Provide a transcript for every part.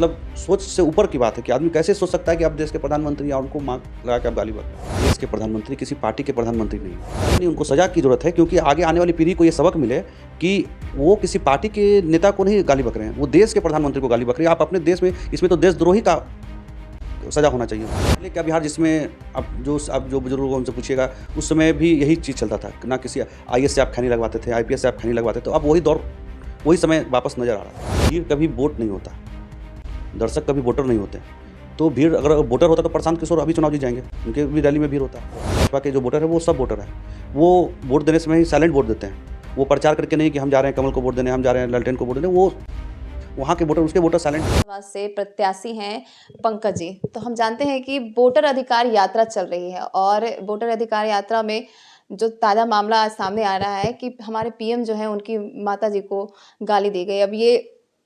मतलब सोच से ऊपर की बात है कि आदमी कैसे सोच सकता है कि आप देश के प्रधानमंत्री या उनको मांग लगा के आप गाली बक देश के प्रधानमंत्री किसी पार्टी के प्रधानमंत्री नहीं उनको सजा की जरूरत है, क्योंकि आगे आने वाली पीढ़ी को ये सबक मिले कि वो किसी पार्टी के नेता को नहीं गाली बक रहे हैं, वो देश के प्रधानमंत्री को गाली बक रहे हैं। आप अपने देश में, इसमें तो देशद्रोही का सजा होना चाहिए। पहले क्या बिहार, जिसमें अब जो बुजुर्ग लोगों उनसे पूछिएगा, उस समय भी यही चीज़ चलता था ना, किसी आईएएस से आप खैनी लगवाते थे, आईपीएस से आप खैनी लगवाते थे। तो अब वही दौर, वही समय वापस नजर आ रहा है। भीड़ कभी वोट नहीं होता, दर्शक कभी वोटर नहीं होते। तो भीड़, अगर वोटर होता तो प्रशांत किशोर अभी चुनाव जीत जाएंगे, उनके भी रैली में भीड़ होता है। भाजपा के जो वोटर है वो सब वोटर है, वो वोट देने समय ही साइलेंट वोट देते हैं। वो प्रचार करके नहीं कि हम जा रहे हैं कमल को वोट देने, हम जा रहे हैं ललटेन को वोट देने, वो वहाँ के वोटर, उसके वोटर साइलेंट। से प्रत्याशी हैं पंकज जी, तो हम जानते हैं कि वोटर अधिकार यात्रा चल रही है और वोटर अधिकार यात्रा में जो ताज़ा मामला आज सामने आ रहा है कि हमारे पीएम जो है उनकी माता जी को गाली दी गई। अब ये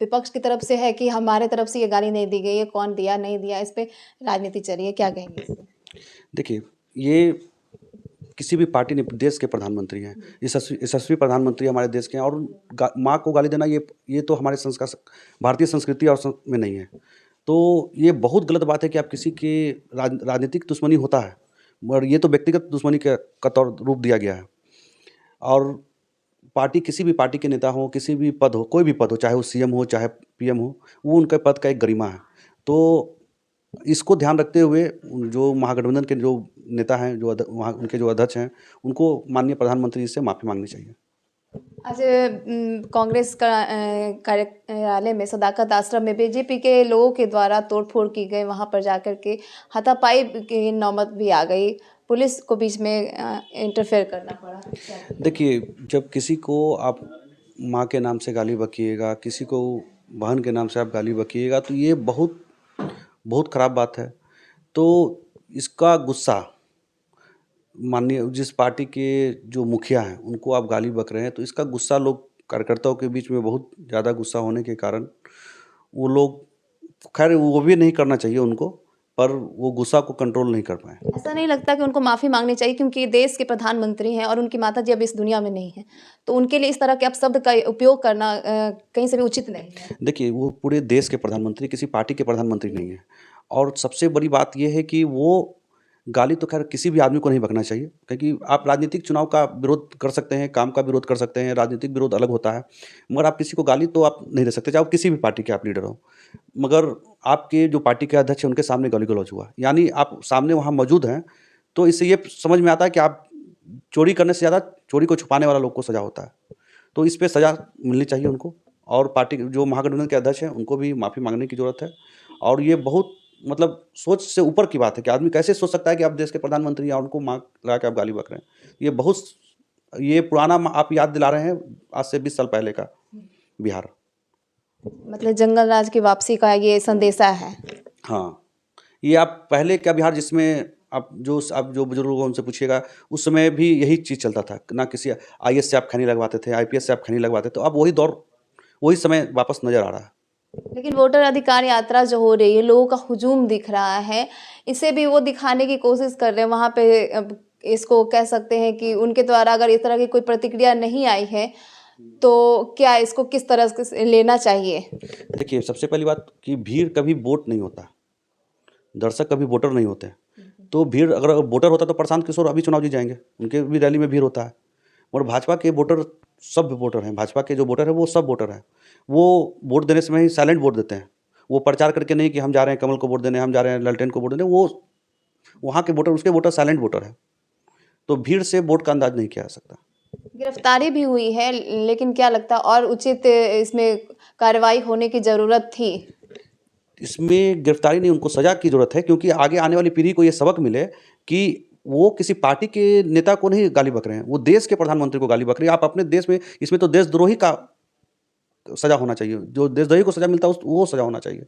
विपक्ष की तरफ से है कि हमारे तरफ से ये गाली नहीं दी गई है, कौन दिया नहीं दिया, इस पे राजनीति चल रही है, क्या कहेंगे? देखिए, ये किसी भी पार्टी ने, देश के प्रधानमंत्री हैं, यशस्वी प्रधानमंत्री हमारे देश के हैं, और माँ को गाली देना ये तो हमारे संस्कार, भारतीय संस्कृति और में नहीं है। तो ये बहुत गलत बात है कि आप किसी के राजनीतिक दुश्मनी होता है, मगर ये तो व्यक्तिगत दुश्मनी का तौर रूप दिया गया है। और पार्टी, किसी भी पार्टी के नेता हो, किसी भी पद हो, कोई भी पद हो, चाहे वो सीएम हो चाहे पीएम हो, वो उनके पद का एक गरिमा है। तो इसको ध्यान रखते हुए जो महागठबंधन के जो नेता हैं, जो वहाँ उनके जो अध्यक्ष हैं, उनको माननीय प्रधानमंत्री से माफ़ी मांगनी चाहिए। आज कांग्रेस का कार्यालय में सदाकत आश्रम में बीजेपी के लोगों के द्वारा तोड़फोड़ की गई, वहां पर जाकर के हाथापाई की नौबत भी आ गई, पुलिस को बीच में इंटरफेयर करना पड़ा। देखिए, जब किसी को आप माँ के नाम से गाली बकिएगा, किसी को बहन के नाम से आप गाली बकिएगा, तो ये बहुत बहुत ख़राब बात है। तो इसका गुस्सा, माननीय जिस पार्टी के जो मुखिया हैं उनको आप गाली बक रहे हैं, तो इसका गुस्सा लोग, कार्यकर्ताओं के बीच में बहुत ज़्यादा गुस्सा होने के कारण वो लोग, खैर वो भी नहीं करना चाहिए उनको, पर वो गुस्सा को कंट्रोल नहीं कर पाए। ऐसा नहीं लगता कि उनको माफ़ी मांगनी चाहिए, क्योंकि देश के प्रधानमंत्री हैं और उनकी माता जी अब इस दुनिया में नहीं है, तो उनके लिए इस तरह के अपशब्द का उपयोग करना कहीं से भी उचित नहीं है। देखिए, वो पूरे देश के प्रधानमंत्री, किसी पार्टी के प्रधानमंत्री नहीं है। और सबसे बड़ी बात ये है कि वो गाली तो खैर किसी भी आदमी को नहीं बकना चाहिए, क्योंकि आप राजनीतिक चुनाव का विरोध कर सकते हैं, काम का विरोध कर सकते हैं, राजनीतिक विरोध अलग होता है, मगर आप किसी को गाली तो आप नहीं दे सकते, चाहे आप किसी भी पार्टी के आप लीडर हो। मगर आपके जो पार्टी के अध्यक्ष हैं उनके सामने गाली गलौज हुआ, यानी आप सामने वहाँ मौजूद हैं, तो इससे ये समझ में आता है कि आप चोरी करने से ज़्यादा चोरी को छुपाने वाला लोग को सज़ा होता है। तो इस पर सज़ा मिलनी चाहिए उनको, और पार्टी जो महागठबंधन के अध्यक्ष हैं उनको भी माफ़ी मांगने की ज़रूरत है। और ये बहुत, मतलब सोच से ऊपर की बात है कि आदमी कैसे सोच सकता है कि आप देश के प्रधानमंत्री या उनको मांग लगा के आप गाली बक रहे हैं। ये पुराना आप याद दिला रहे हैं, आज से 20 साल पहले का बिहार। मतलब जंगल राज की वापसी का ये संदेशा है। हाँ, ये आप पहले क्या बिहार, जिसमें आप जो बुजुर्ग लोगों उनसे पूछिएगा, उस समय भी यही चीज़ चलता था ना, किसी आईएएस से आप खैनी लगवाते थे, आईपीएस से आप खैनी लगवाते थे। तो अब वही दौर, वही समय वापस नजर आ रहा है। लेकिन वोटर अधिकार यात्रा जो हो रही है, लोगों का हुजूम दिख रहा है, इसे भी वो दिखाने की कोशिश कर रहे हैं वहाँ पे। अब इसको कह सकते हैं कि उनके द्वारा अगर इस तरह की कोई प्रतिक्रिया नहीं आई है, तो क्या इसको किस तरह से लेना चाहिए? देखिए, सबसे पहली बात कि भीड़ कभी वोट नहीं होता, दर्शक कभी वोटर नहीं होते। तो भीड़, अगर वोटर होता तो प्रशांत किशोर अभी चुनाव जीत जाएंगे, उनके भी रैली में भीड़ होता है। और भाजपा के वोटर सब वोटर हैं, भाजपा के जो वोटर है वो सब वोटर हैं, वो वोट देने समय ही साइलेंट वोट देते हैं। वो प्रचार करके नहीं कि हम जा रहे हैं कमल को वोट देने, हम जा रहे हैं ललटेन को वोट देने, वो वहाँ के वोटर, उसके वोटर साइलेंट वोटर हैं। तो भीड़ से वोट का अंदाज नहीं किया जा सकता। गिरफ्तारी भी हुई है, लेकिन क्या लगता है और उचित इसमें कार्रवाई होने की ज़रूरत थी? इसमें गिरफ्तारी नहीं, उनको सजा की जरूरत है, क्योंकि आगे आने वाली पीढ़ी को ये सबक मिले कि वो किसी पार्टी के नेता को नहीं गाली बक रहे हैं, वो देश के प्रधानमंत्री को गाली बक रहे हैं। आप अपने देश में, इसमें तो देशद्रोही का सजा होना चाहिए, जो देशद्रोही को सजा मिलता है वो सजा होना चाहिए।